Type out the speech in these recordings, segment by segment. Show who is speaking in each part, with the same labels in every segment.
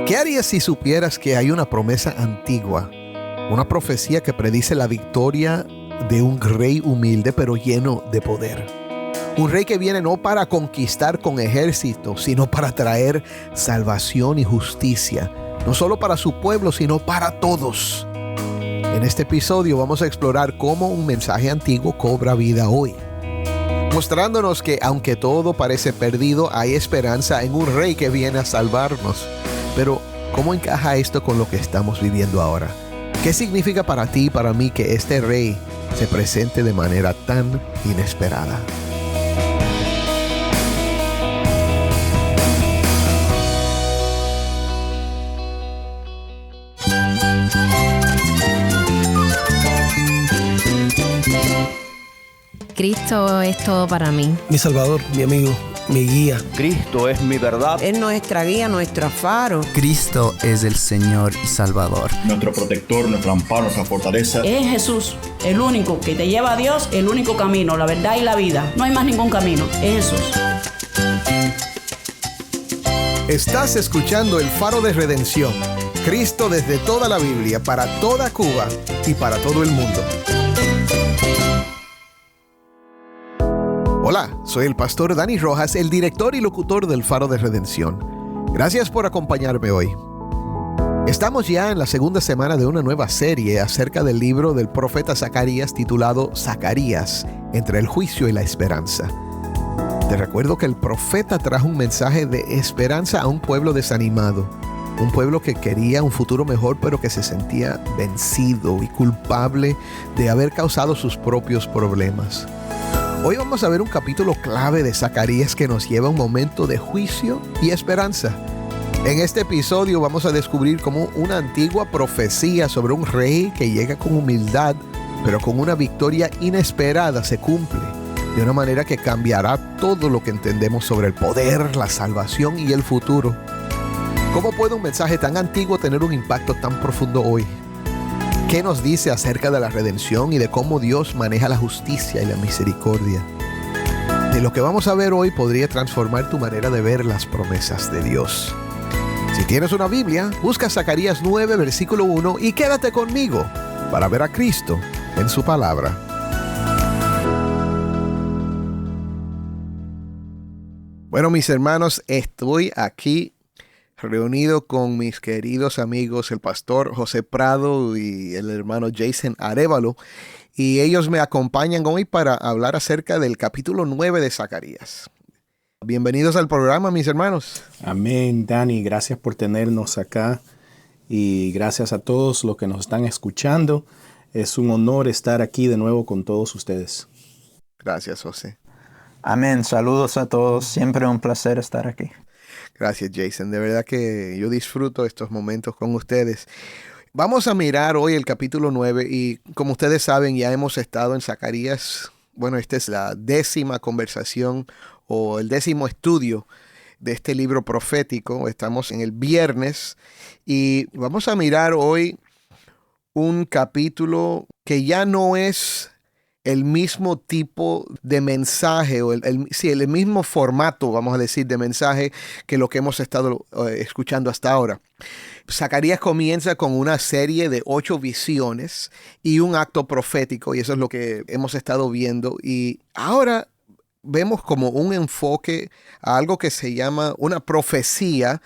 Speaker 1: ¿Qué harías si supieras que hay una promesa antigua, una profecía que predice la victoria de un rey humilde pero lleno de poder? Un rey que viene no para conquistar con ejército, sino para traer salvación y justicia, no solo para su pueblo, sino para todos. En este episodio vamos a explorar cómo un mensaje antiguo cobra vida hoy, mostrándonos que aunque todo parece perdido, hay esperanza en un rey que viene a salvarnos. Pero, ¿cómo encaja esto con lo que estamos viviendo ahora? ¿Qué significa para ti y para mí que este rey se presente de manera tan inesperada?
Speaker 2: Cristo es todo para mí.
Speaker 3: Mi Salvador, mi amigo, mi guía.
Speaker 4: Cristo es mi verdad.
Speaker 5: Es nuestra guía, nuestro faro.
Speaker 6: Cristo es el Señor y Salvador.
Speaker 7: Nuestro protector, nuestro amparo, nuestra fortaleza.
Speaker 8: Es Jesús, el único que te lleva a Dios, el único camino, la verdad y la vida. No hay más ningún camino, es Jesús.
Speaker 1: Estás escuchando El Faro de Redención. Cristo desde toda la Biblia, para toda Cuba y para todo el mundo. Hola, soy el pastor Dani Rojas, el director y locutor del Faro de Redención. Gracias por acompañarme hoy. Estamos ya en la segunda semana de una nueva serie acerca del libro del profeta Zacarías titulado Zacarías, entre el juicio y la esperanza. Te recuerdo que el profeta trajo un mensaje de esperanza a un pueblo desanimado, un pueblo que quería un futuro mejor pero que se sentía vencido y culpable de haber causado sus propios problemas. Hoy vamos a ver un capítulo clave de Zacarías que nos lleva a un momento de juicio y esperanza. En este episodio vamos a descubrir cómo una antigua profecía sobre un rey que llega con humildad, pero con una victoria inesperada se cumple, de una manera que cambiará todo lo que entendemos sobre el poder, la salvación y el futuro. ¿Cómo puede un mensaje tan antiguo tener un impacto tan profundo hoy? ¿Qué nos dice acerca de la redención y de cómo Dios maneja la justicia y la misericordia? De lo que vamos a ver hoy podría transformar tu manera de ver las promesas de Dios. Si tienes una Biblia, busca Zacarías 9, versículo 1 y quédate conmigo para ver a Cristo en su palabra. Bueno, mis hermanos, estoy aquí reunido con mis queridos amigos, el pastor José Prado y el hermano Jason Arévalo, y ellos me acompañan hoy para hablar acerca del capítulo 9 de Zacarías. Bienvenidos al programa, mis hermanos.
Speaker 9: Amén, Dani, gracias por tenernos acá y gracias a todos los que nos están escuchando. Es un honor estar aquí de nuevo con todos ustedes.
Speaker 1: Gracias, José.
Speaker 6: Amén, saludos a todos, siempre un placer estar aquí.
Speaker 1: Gracias, Jason. De verdad que yo disfruto estos momentos con ustedes. Vamos a mirar hoy el capítulo 9 y como ustedes saben ya hemos estado en Zacarías. Bueno, esta es la 10ª conversación o el 10º estudio de este libro profético. Estamos en el viernes y vamos a mirar hoy un capítulo que ya no es el mismo tipo de mensaje o el mismo formato, vamos a decir, de mensaje que lo que hemos estado escuchando hasta ahora. Zacarías comienza con una serie de 8 visiones y un acto profético, y eso es lo que hemos estado viendo. Y ahora vemos como un enfoque a algo que se llama una profecía.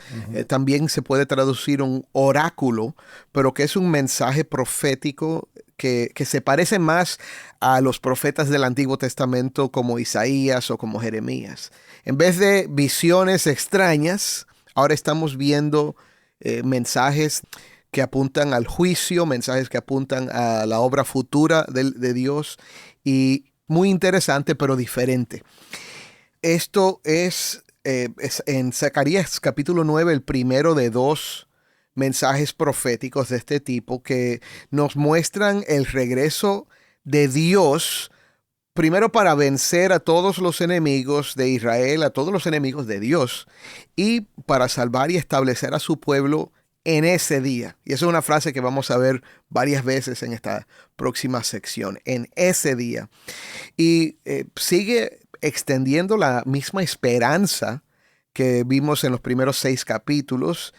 Speaker 1: También se puede traducir un oráculo, pero que es un mensaje profético que se parece más a los profetas del Antiguo Testamento como Isaías o como Jeremías. En vez de visiones extrañas, ahora estamos viendo mensajes que apuntan al juicio, mensajes que apuntan a la obra futura de Dios, y muy interesante pero diferente. Esto es en Zacarías capítulo 9 el primero de 2 mensajes proféticos de este tipo que nos muestran el regreso de Dios, primero para vencer a todos los enemigos de Israel, a todos los enemigos de Dios, y para salvar y establecer a su pueblo en ese día. Y esa es una frase que vamos a ver varias veces en esta próxima sección, en ese día. Y sigue extendiendo la misma esperanza que vimos en los primeros 6 capítulos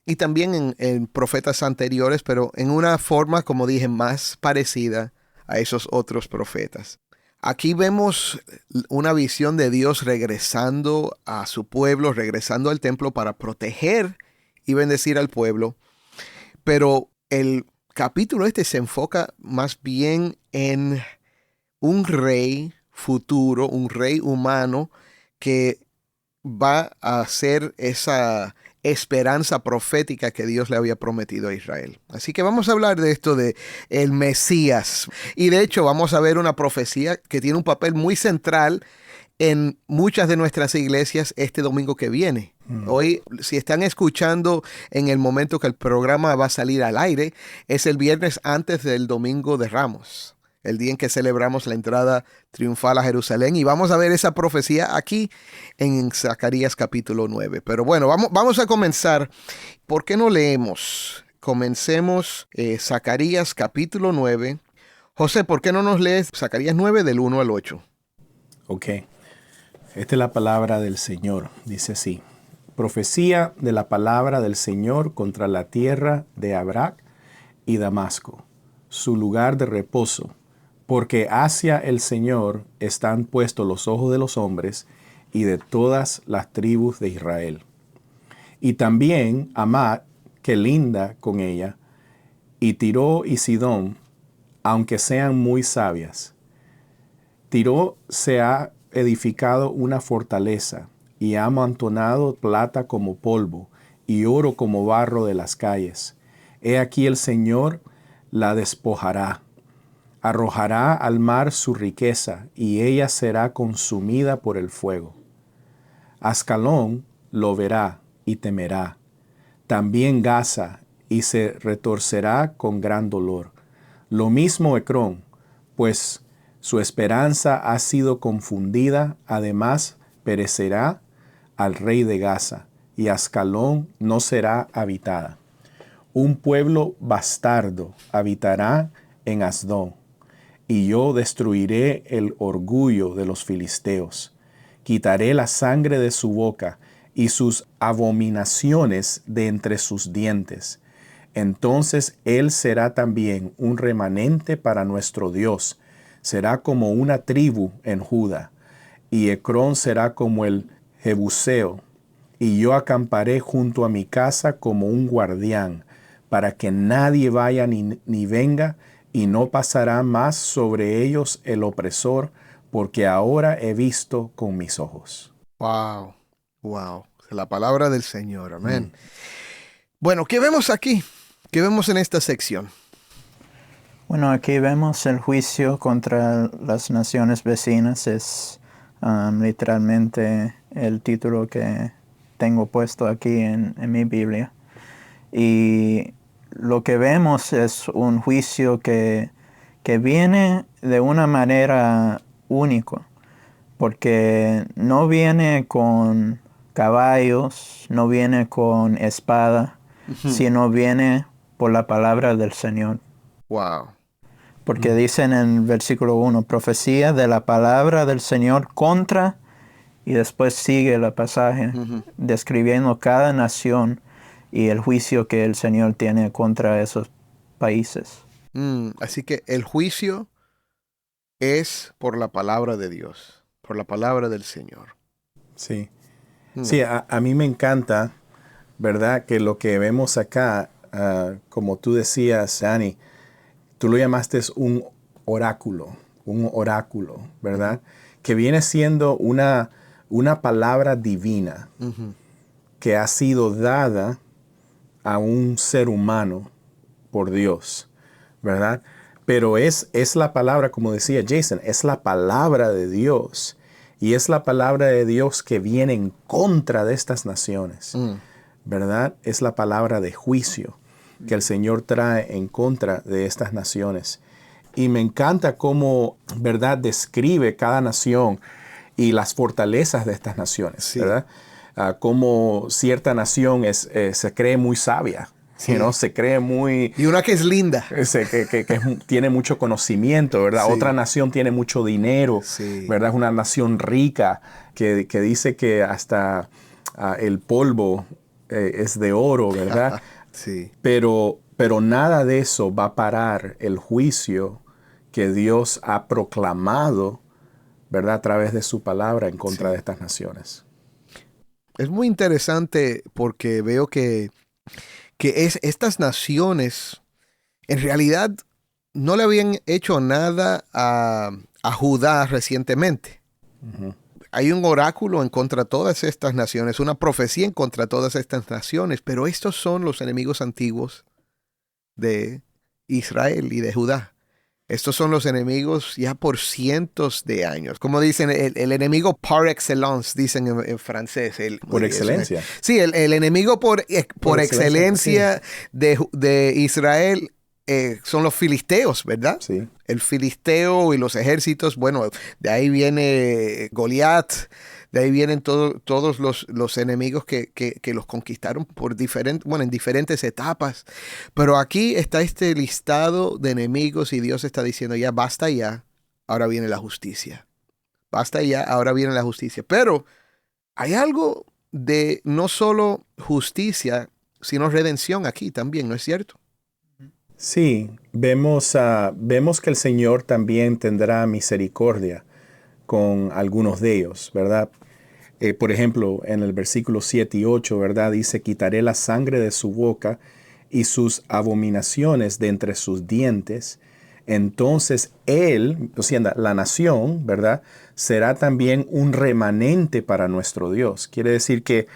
Speaker 1: y también en profetas anteriores, pero en una forma, como dije, más parecida a esos otros profetas. Aquí vemos una visión de Dios regresando a su pueblo, regresando al templo para proteger y bendecir al pueblo. Pero el capítulo se enfoca más bien en un rey futuro, un rey humano que va a ser esa esperanza profética que Dios le había prometido a Israel. Así que vamos a hablar de esto de el Mesías. Y de hecho vamos a ver una profecía que tiene un papel muy central en muchas de nuestras iglesias este domingo que viene. Hoy, si están escuchando en el momento que el programa va a salir al aire, es el viernes antes del Domingo de Ramos, el día en que celebramos la entrada triunfal a Jerusalén. Y vamos a ver esa profecía aquí en Zacarías capítulo 9. Pero bueno, vamos a comenzar. ¿Por qué no leemos? Comencemos Zacarías capítulo 9. José, ¿por qué no nos lees Zacarías 9 del 1 al 8?
Speaker 9: Ok. Esta es la palabra del Señor. Dice así. Profecía de la palabra del Señor contra la tierra de Abrac y Damasco, su lugar de reposo, porque hacia el Señor están puestos los ojos de los hombres y de todas las tribus de Israel. Y también Hamat, que linda con ella, y Tiro y Sidón, aunque sean muy sabias. Tiro se ha edificado una fortaleza, y ha amontonado plata como polvo, y oro como barro de las calles. He aquí el Señor la despojará. Arrojará al mar su riqueza, y ella será consumida por el fuego. Ascalón lo verá y temerá. También Gaza, y se retorcerá con gran dolor. Lo mismo Ecrón, pues su esperanza ha sido confundida, además perecerá al rey de Gaza, y Ascalón no será habitada. Un pueblo bastardo habitará en Asdod, y yo destruiré el orgullo de los filisteos. Quitaré la sangre de su boca y sus abominaciones de entre sus dientes. Entonces él será también un remanente para nuestro Dios. Será como una tribu en Judá, y Ecrón será como el Jebuseo, y yo acamparé junto a mi casa como un guardián, para que nadie vaya ni venga, y no pasará más sobre ellos el opresor, porque ahora he visto con mis ojos.
Speaker 1: Wow, wow. La palabra del Señor, amén. Bueno, ¿qué vemos aquí? ¿Qué vemos en esta sección?
Speaker 6: Bueno, aquí vemos el juicio contra las naciones vecinas. Es literalmente el título que tengo puesto aquí en mi Biblia. Y lo que vemos es un juicio que viene de una manera única, porque no viene con caballos, no viene con espada, sino viene por la palabra del Señor.
Speaker 1: Wow.
Speaker 6: Porque dice en el versículo 1, profecía de la palabra del Señor contra, y después sigue el pasaje describiendo cada nación y el juicio que el Señor tiene contra esos países.
Speaker 1: Así que el juicio es por la palabra de Dios, por la palabra del Señor.
Speaker 9: Sí, sí, a mí me encanta, ¿verdad? Que lo que vemos acá, como tú decías, Dani, tú lo llamaste un oráculo, ¿verdad? Que viene siendo una palabra divina que ha sido dada a un ser humano por Dios, ¿verdad? Pero es la palabra, como decía Jason, es la palabra de Dios. Y es la palabra de Dios que viene en contra de estas naciones, ¿verdad? Es la palabra de juicio que el Señor trae en contra de estas naciones. Y me encanta cómo, ¿verdad?, describe cada nación y las fortalezas de estas naciones, ¿verdad? Cómo cierta nación se cree muy sabia, ¿no? Se cree muy...
Speaker 1: Y una que es linda.
Speaker 9: Que tiene mucho conocimiento, ¿verdad?
Speaker 1: Sí.
Speaker 9: Otra nación tiene mucho dinero,
Speaker 1: Sí.
Speaker 9: ¿verdad? Es una nación rica que dice que hasta el polvo es de oro, ¿verdad?
Speaker 1: Sí.
Speaker 9: Pero nada de eso va a parar el juicio que Dios ha proclamado, ¿verdad? A través de su palabra en contra de estas naciones.
Speaker 1: Es muy interesante porque veo que estas naciones en realidad no le habían hecho nada a Judá recientemente.
Speaker 9: Ujú.
Speaker 1: Hay un oráculo en contra de todas estas naciones, una profecía en contra de todas estas naciones, pero estos son los enemigos antiguos de Israel y de Judá. Estos son los enemigos ya por cientos de años. Como dicen, el enemigo par excellence, dicen en francés.
Speaker 9: Por excelencia.
Speaker 1: Sí, el enemigo por excelencia de Israel son los filisteos, ¿verdad?
Speaker 9: Sí.
Speaker 1: El filisteo y los ejércitos, bueno, de ahí viene Goliat, de ahí vienen todos los enemigos que los conquistaron en diferentes etapas. Pero aquí está este listado de enemigos y Dios está diciendo, ya basta ya, ahora viene la justicia. Basta ya, ahora viene la justicia. Pero hay algo de no solo justicia, sino redención aquí también, ¿no es cierto?
Speaker 9: Sí, vemos que el Señor también tendrá misericordia con algunos de ellos, ¿verdad? Por ejemplo, en el versículo 7 y 8, ¿verdad? Dice, quitaré la sangre de su boca y sus abominaciones de entre sus dientes. Entonces él, o sea, la nación, ¿verdad? Será también un remanente para nuestro Dios. Quiere decir que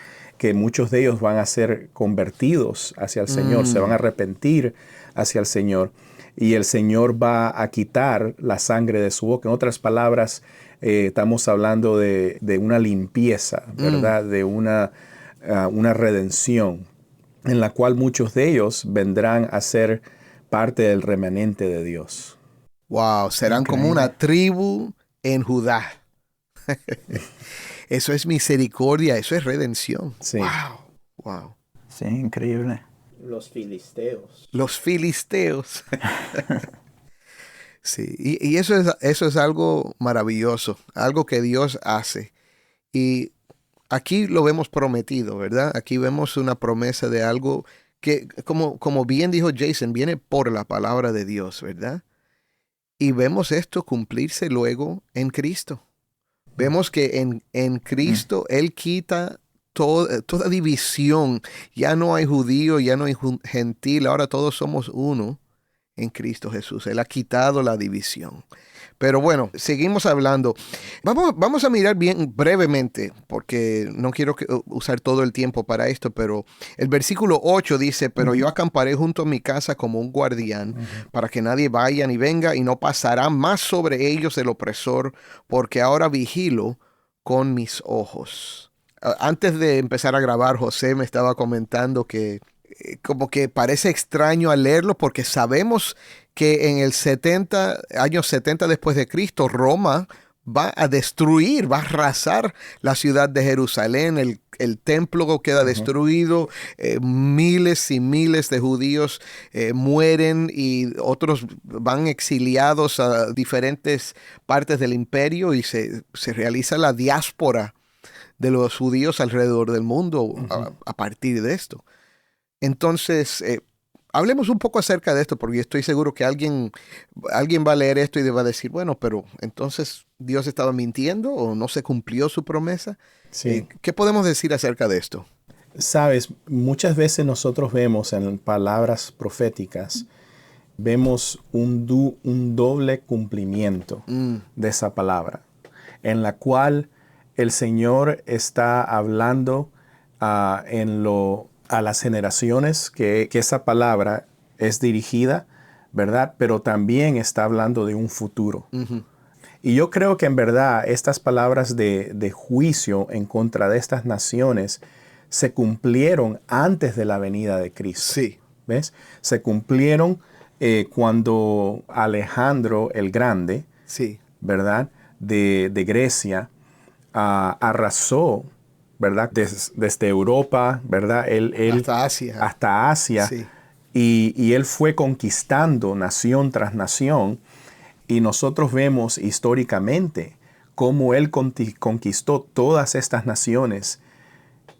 Speaker 9: muchos de ellos van a ser convertidos hacia el Señor, se van a arrepentir hacia el Señor. Y el Señor va a quitar la sangre de su boca. En otras palabras, estamos hablando de una limpieza, ¿verdad? De una redención en la cual muchos de ellos vendrán a ser parte del remanente de Dios.
Speaker 1: Wow, serán como una tribu en Judá. Eso es misericordia, eso es redención.
Speaker 9: Sí.
Speaker 1: Wow.
Speaker 6: Sí, increíble.
Speaker 9: Los filisteos.
Speaker 1: Los filisteos. Sí, y eso es algo maravilloso, algo que Dios hace. Y aquí lo vemos prometido, ¿verdad? Aquí vemos una promesa de algo que, como bien dijo Jason, viene por la palabra de Dios, ¿verdad? Y vemos esto cumplirse luego en Cristo. Vemos que en Cristo Él quita toda división. Ya no hay judío, ya no hay gentil, ahora todos somos uno en Cristo Jesús. Él ha quitado la división. Pero bueno, seguimos hablando. Vamos a mirar bien brevemente, porque no quiero usar todo el tiempo para esto, pero el versículo 8 dice, pero yo acamparé junto a mi casa como un guardián, para que nadie vaya ni venga, y no pasará más sobre ellos el opresor, porque ahora vigilo con mis ojos. Antes de empezar a grabar, José me estaba comentando que como que parece extraño al leerlo, porque sabemos que en el años 70 después de Cristo, Roma va a destruir, va a arrasar la ciudad de Jerusalén, el templo queda destruido, miles y miles de judíos mueren y otros van exiliados a diferentes partes del imperio y se realiza la diáspora de los judíos alrededor del mundo a partir de esto. Entonces, hablemos un poco acerca de esto, porque estoy seguro que alguien va a leer esto y va a decir, bueno, pero entonces Dios estaba mintiendo o no se cumplió su promesa.
Speaker 9: Sí.
Speaker 1: ¿Qué podemos decir acerca de esto?
Speaker 9: Sabes, muchas veces nosotros vemos en palabras proféticas, vemos un doble cumplimiento de esa palabra, en la cual el Señor está hablando a las generaciones que esa palabra es dirigida, ¿verdad? Pero también está hablando de un futuro. Y yo creo que en verdad estas palabras de juicio en contra de estas naciones se cumplieron antes de la venida de Cristo.
Speaker 1: Sí.
Speaker 9: ¿Ves? Se cumplieron cuando Alejandro el Grande,
Speaker 1: sí,
Speaker 9: ¿verdad? De Grecia, arrasó, ¿verdad? Desde Europa, ¿verdad? Él hasta Asia.
Speaker 1: Sí.
Speaker 9: Y él fue conquistando nación tras nación. Y nosotros vemos históricamente cómo él conquistó todas estas naciones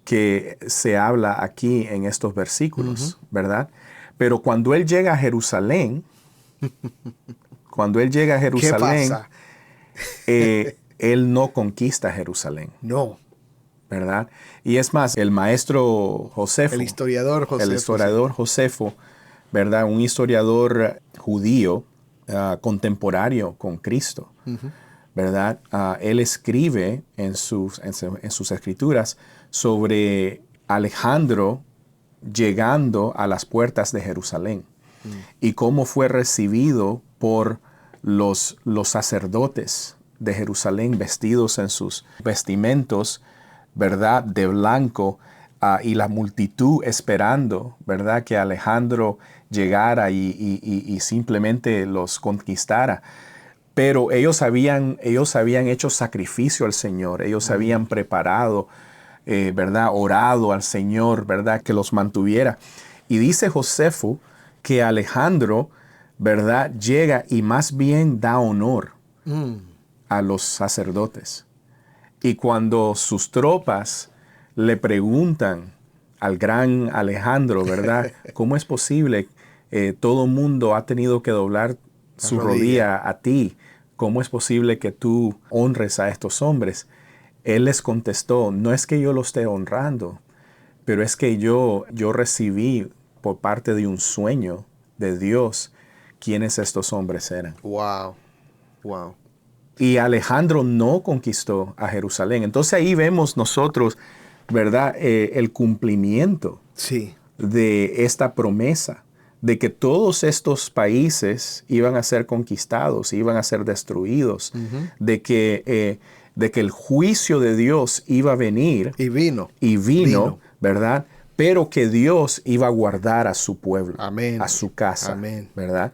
Speaker 9: que se habla aquí en estos versículos, ¿verdad? Pero cuando él llega a Jerusalén,
Speaker 1: ¿Qué pasa?
Speaker 9: Él no conquista Jerusalén.
Speaker 1: No.
Speaker 9: ¿Verdad? Y es más, el maestro Josefo,
Speaker 1: El historiador
Speaker 9: Josefo, ¿verdad? Un historiador judío contemporáneo con Cristo, ¿verdad? Él escribe en sus escrituras sobre Alejandro llegando a las puertas de Jerusalén y cómo fue recibido por los sacerdotes de Jerusalén vestidos en sus vestimentos, ¿verdad? De blanco, y la multitud esperando, ¿verdad? Que Alejandro llegara y simplemente los conquistara. Pero ellos habían hecho sacrificio al Señor, ellos habían preparado, ¿verdad? Orado al Señor, ¿verdad? Que los mantuviera. Y dice Josefo que Alejandro, ¿verdad? Llega y más bien da honor a los sacerdotes. Y cuando sus tropas le preguntan al gran Alejandro, ¿verdad? ¿Cómo es posible? Todo el mundo ha tenido que doblar su rodilla a ti. ¿Cómo es posible que tú honres a estos hombres? Él les contestó, no es que yo lo esté honrando, pero es que yo recibí por parte de un sueño de Dios quiénes estos hombres eran.
Speaker 1: Wow.
Speaker 9: Y Alejandro no conquistó a Jerusalén. Entonces ahí vemos nosotros, ¿verdad? El cumplimiento de esta promesa de que todos estos países iban a ser conquistados, iban a ser destruidos, de que el juicio de Dios iba a venir.
Speaker 1: Y vino,
Speaker 9: ¿verdad? Pero que Dios iba a guardar a su pueblo,
Speaker 1: amén,
Speaker 9: a su casa,
Speaker 1: amén,
Speaker 9: ¿verdad?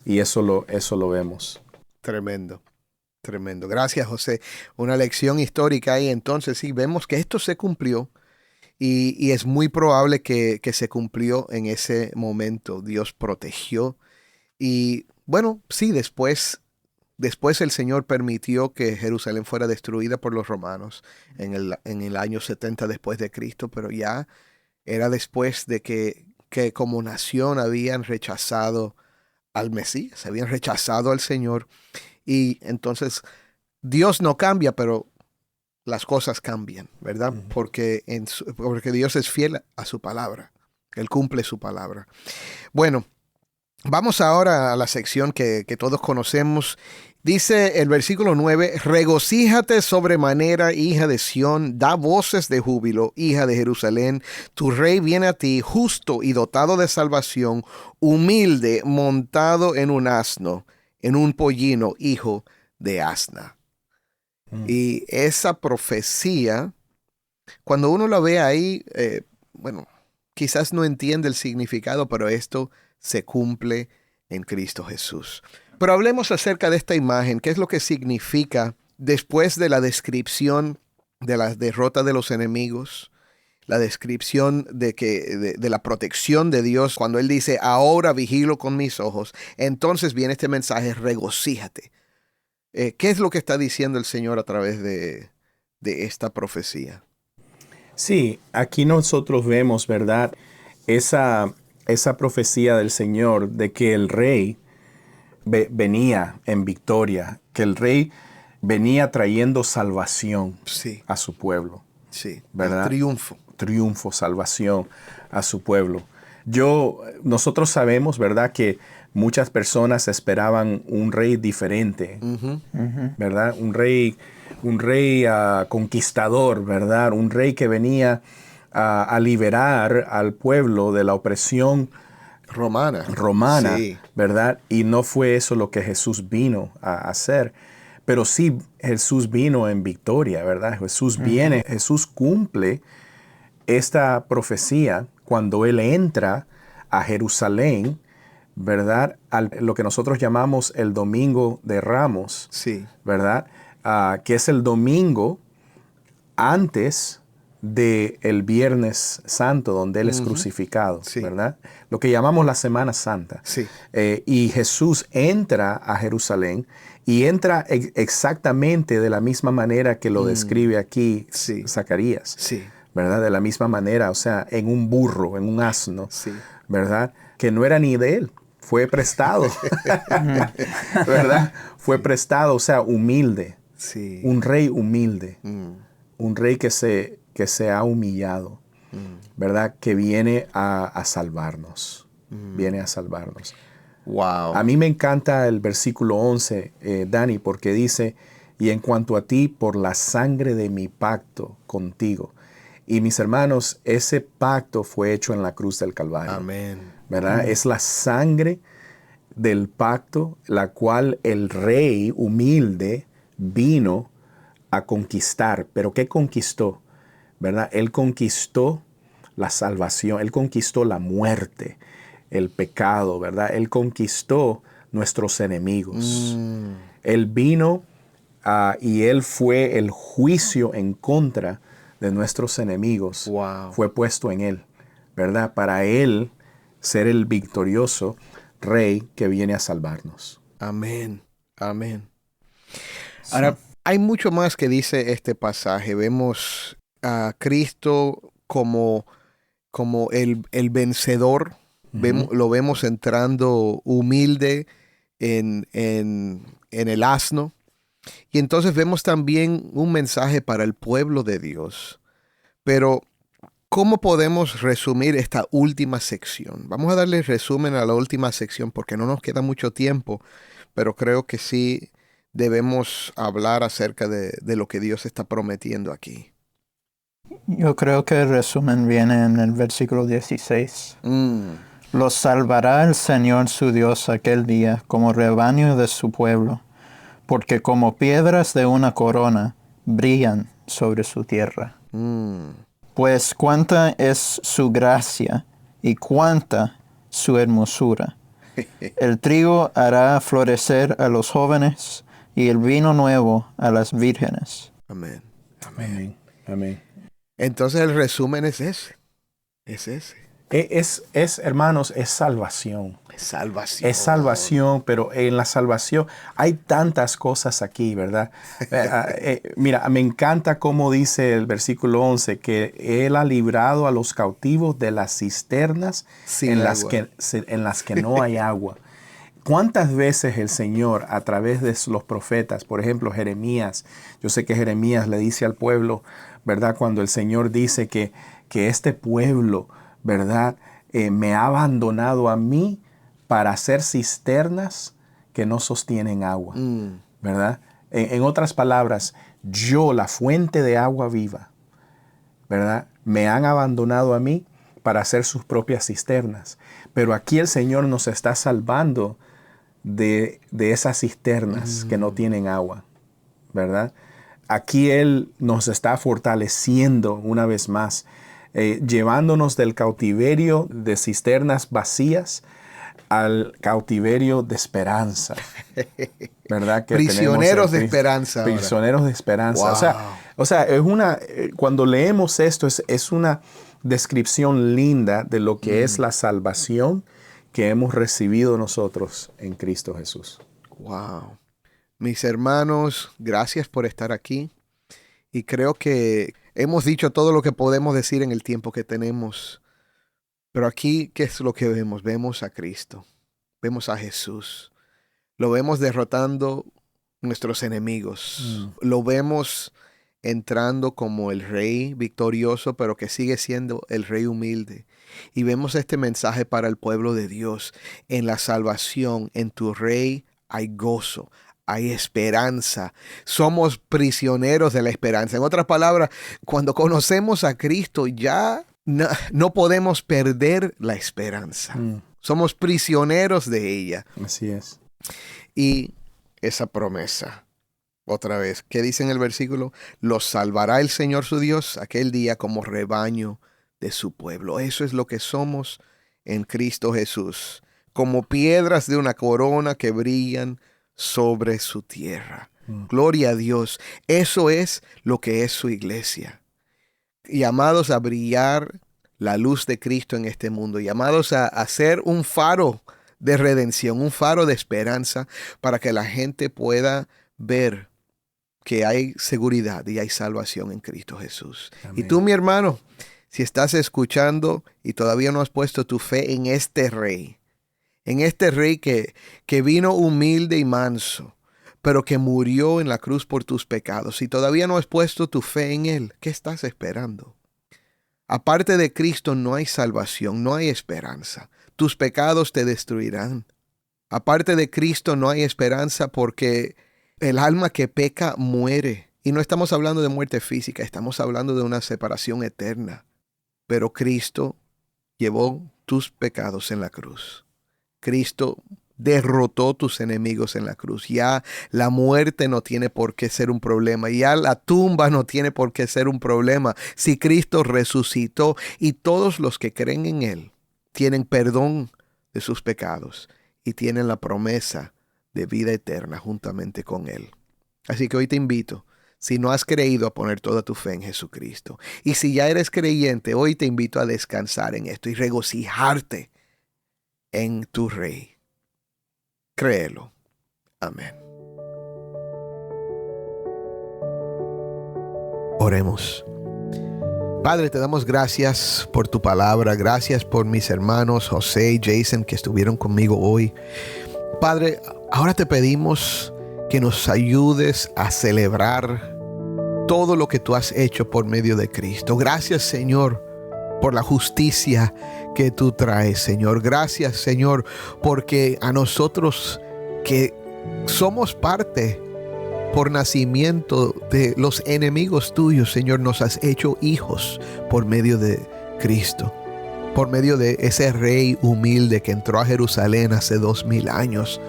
Speaker 9: Y eso lo vemos.
Speaker 1: Tremendo. Gracias, José. Una lección histórica ahí. Entonces, sí, vemos que esto se cumplió y es muy probable que se cumplió en ese momento. Dios protegió. Y bueno, sí, después el Señor permitió que Jerusalén fuera destruida por los romanos en el año 70 después de Cristo, pero ya era después de que como nación habían rechazado al Mesías, habían rechazado al Señor. Y entonces Dios no cambia, pero las cosas cambian, ¿verdad? Porque Dios es fiel a su palabra. Él cumple su palabra. Bueno, vamos ahora a la sección que todos conocemos. Dice el versículo 9, regocíjate sobremanera, hija de Sión, da voces de júbilo, hija de Jerusalén. Tu rey viene a ti, justo y dotado de salvación, humilde, montado en un asno, en un pollino, hijo de asna. Y esa profecía, cuando uno la ve ahí, quizás no entiende el significado, pero esto se cumple en Cristo Jesús. Pero hablemos acerca de esta imagen, qué es lo que significa después de la descripción de la derrota de los enemigos, la descripción de la protección de Dios, cuando Él dice, ahora vigilo con mis ojos, entonces viene este mensaje, regocíjate. ¿Qué es lo que está diciendo el Señor a través de esta profecía?
Speaker 9: Sí, aquí nosotros vemos, ¿verdad? Esa profecía del Señor de que el rey venía en victoria, que el rey venía trayendo salvación a su pueblo.
Speaker 1: Sí,
Speaker 9: ¿verdad?
Speaker 1: Triunfo,
Speaker 9: salvación a su pueblo. Nosotros sabemos, ¿verdad?, que muchas personas esperaban un rey diferente, ¿verdad? Un rey conquistador, ¿verdad? Un rey que venía a liberar al pueblo de la opresión romana, sí, ¿verdad? Y no fue eso lo que Jesús vino a hacer. Pero sí, Jesús vino en victoria, ¿verdad? Jesús viene, Jesús cumple esta profecía cuando Él entra a Jerusalén, ¿verdad? Lo que nosotros llamamos el Domingo de Ramos, ¿verdad? Que es el domingo antes del Viernes Santo, donde Él es crucificado, ¿verdad? Lo que llamamos la Semana Santa. Y Jesús entra a Jerusalén y entra exactamente de la misma manera que lo describe aquí Zacarías, ¿verdad? De la misma manera, o sea, en un burro, en un asno,
Speaker 1: Sí.
Speaker 9: ¿verdad? Que no era ni de él, fue prestado, ¿verdad? Fue prestado, o sea, humilde,
Speaker 1: Sí.
Speaker 9: un rey humilde,
Speaker 1: Mm,
Speaker 9: un rey que se ha humillado, ¿verdad? Que viene a salvarnos, viene a salvarnos.
Speaker 1: wow.
Speaker 9: A mí me encanta el versículo 11, Dani, porque dice, y en cuanto a ti, por la sangre de mi pacto contigo. Y mis hermanos, ese pacto fue hecho en la cruz del Calvario.
Speaker 1: Amén.
Speaker 9: ¿Verdad? Es la sangre del pacto, la cual el rey humilde vino a conquistar. ¿Pero qué conquistó? ¿Verdad? Él conquistó la salvación, él conquistó la muerte, el pecado, ¿verdad? Él conquistó nuestros enemigos. Él vino y él fue el juicio en contra de nuestros enemigos.
Speaker 1: Wow.
Speaker 9: Fue puesto en él, ¿verdad? Para él ser el victorioso rey que viene a salvarnos.
Speaker 1: Amén. Amén. Ahora, hay mucho más que dice este pasaje. Vemos a Cristo como el vencedor. Lo vemos entrando humilde en el asno. Y entonces vemos también un mensaje para el pueblo de Dios. Pero, ¿cómo podemos resumir esta última sección? Vamos a darle resumen a la última sección porque no nos queda mucho tiempo, pero creo que sí debemos hablar acerca de lo que Dios está prometiendo aquí.
Speaker 6: Yo creo que el resumen viene en el versículo 16. Los salvará el Señor su Dios aquel día como rebaño de su pueblo, porque como piedras de una corona brillan sobre su tierra. Pues cuánta es su gracia y cuánta su hermosura. El trigo hará florecer a los jóvenes y el vino nuevo a las vírgenes.
Speaker 1: Amén.
Speaker 9: Amén. Amén.
Speaker 1: Entonces el resumen es ese. Es ese.
Speaker 9: Hermanos, es salvación.
Speaker 1: Es salvación.
Speaker 9: Es salvación, pero en la salvación hay tantas cosas aquí, ¿verdad? Mira, me encanta cómo dice el versículo 11, que Él ha librado a los cautivos de las cisternas en las que no hay agua. ¿Cuántas veces el Señor, a través de los profetas, por ejemplo, Jeremías, yo sé que Jeremías le dice al pueblo, ¿verdad? Cuando el Señor dice que este pueblo, ¿verdad? Me ha abandonado a mí para hacer cisternas que no sostienen agua, ¿verdad? En otras palabras, yo, la fuente de agua viva, ¿verdad? Me han abandonado a mí para hacer sus propias cisternas. Pero aquí el Señor nos está salvando de esas cisternas que no tienen agua, ¿verdad? Aquí Él nos está fortaleciendo una vez más, llevándonos del cautiverio de cisternas vacías al cautiverio de esperanza, ¿verdad? Que
Speaker 1: prisioneros de esperanza.
Speaker 9: Prisioneros de esperanza.
Speaker 1: Wow.
Speaker 9: O sea, es cuando leemos esto es una descripción linda de lo que es la salvación que hemos recibido nosotros en Cristo Jesús.
Speaker 1: Wow. Mis hermanos, gracias por estar aquí. Y creo que hemos dicho todo lo que podemos decir en el tiempo que tenemos. Pero aquí, ¿qué es lo que vemos? Vemos a Cristo. Vemos a Jesús. Lo vemos derrotando nuestros enemigos. Lo vemos entrando como el rey victorioso, pero que sigue siendo el rey humilde. Y vemos este mensaje para el pueblo de Dios. En la salvación, en tu rey hay gozo, hay esperanza. Somos prisioneros de la esperanza. En otras palabras, cuando conocemos a Cristo ya no podemos perder la esperanza. Somos prisioneros de ella.
Speaker 9: Así es.
Speaker 1: Y esa promesa, otra vez, ¿qué dice en el versículo? Los salvará el Señor su Dios aquel día como rebaño de su pueblo. Eso es lo que somos en Cristo Jesús, como piedras de una corona que brillan sobre su tierra. Gloria a Dios. Eso es lo que es su iglesia. Llamados a brillar la luz de Cristo en este mundo, llamados a ser un faro de redención, un faro de esperanza para que la gente pueda ver que hay seguridad y hay salvación en Cristo Jesús.
Speaker 9: Amén.
Speaker 1: Y tú, mi hermano, si estás escuchando y todavía no has puesto tu fe en este Rey que vino humilde y manso, pero que murió en la cruz por tus pecados, si todavía no has puesto tu fe en Él, ¿qué estás esperando? Aparte de Cristo no hay salvación, no hay esperanza. Tus pecados te destruirán. Aparte de Cristo no hay esperanza porque el alma que peca muere. Y no estamos hablando de muerte física, estamos hablando de una separación eterna. Pero Cristo llevó tus pecados en la cruz. Cristo derrotó tus enemigos en la cruz. Ya la muerte no tiene por qué ser un problema. Ya la tumba no tiene por qué ser un problema. Si Cristo resucitó y todos los que creen en Él tienen perdón de sus pecados y tienen la promesa de vida eterna juntamente con Él. Así que hoy te invito, si no has creído, a poner toda tu fe en Jesucristo. Y si ya eres creyente, hoy te invito a descansar en esto y regocijarte en tu Rey. Créelo. Amén. Oremos. Padre, te damos gracias por tu palabra. Gracias por mis hermanos José y Jason que estuvieron conmigo hoy. Padre, ahora te pedimos que nos ayudes a celebrar todo lo que tú has hecho por medio de Cristo. Gracias, Señor, por la justicia que tú traes, Señor. Gracias, Señor, porque a nosotros que somos parte por nacimiento de los enemigos tuyos, Señor, nos has hecho hijos por medio de Cristo, por medio de ese Rey humilde que entró a Jerusalén hace 2000 años.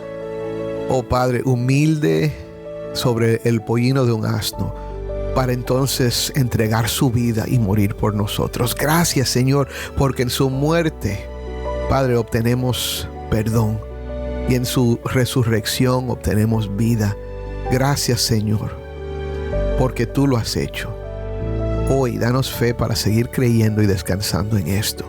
Speaker 1: Oh Padre, humilde sobre el pollino de un asno, para entonces entregar su vida y morir por nosotros. Gracias, Señor, porque en su muerte, Padre, obtenemos perdón y en su resurrección obtenemos vida. Gracias, Señor, porque tú lo has hecho. Hoy danos fe para seguir creyendo y descansando en esto.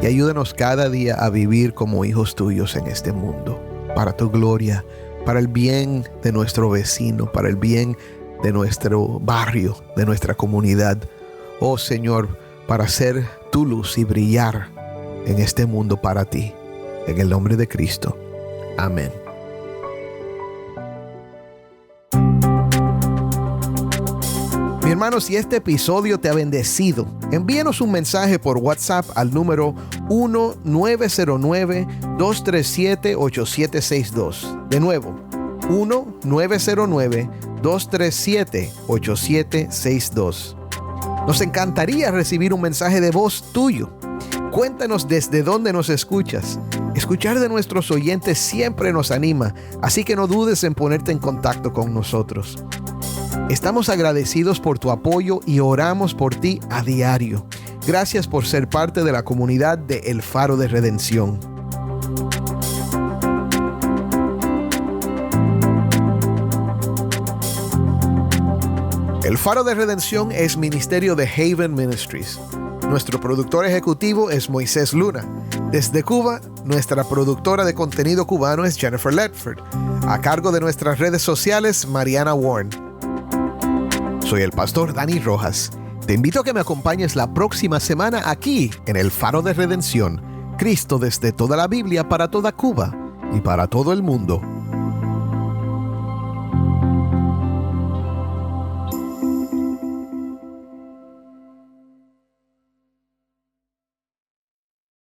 Speaker 1: Y ayúdanos cada día a vivir como hijos tuyos en este mundo, para tu gloria, para el bien de nuestro vecino, para el bien de nuestro barrio, de nuestra comunidad. Oh Señor, para ser tu luz y brillar en este mundo para ti. En el nombre de Cristo. Amén. Mi hermano, si este episodio te ha bendecido, envíanos un mensaje por WhatsApp al número 1-909-237-8762. De nuevo, 1-909-237-8762. Nos encantaría recibir un mensaje de voz tuyo. Cuéntanos desde dónde nos escuchas. Escuchar de nuestros oyentes siempre nos anima, así que no dudes en ponerte en contacto con nosotros. Estamos agradecidos por tu apoyo y oramos por ti a diario. Gracias por ser parte de la comunidad de El Faro de Redención. El Faro de Redención es ministerio de Haven Ministries. Nuestro productor ejecutivo es Moisés Luna. Desde Cuba, nuestra productora de contenido cubano es Jennifer Ledford. A cargo de nuestras redes sociales, Mariana Warren. Soy el pastor Dani Rojas. Te invito a que me acompañes la próxima semana aquí en El Faro de Redención. Cristo desde toda la Biblia para toda Cuba y para todo el mundo.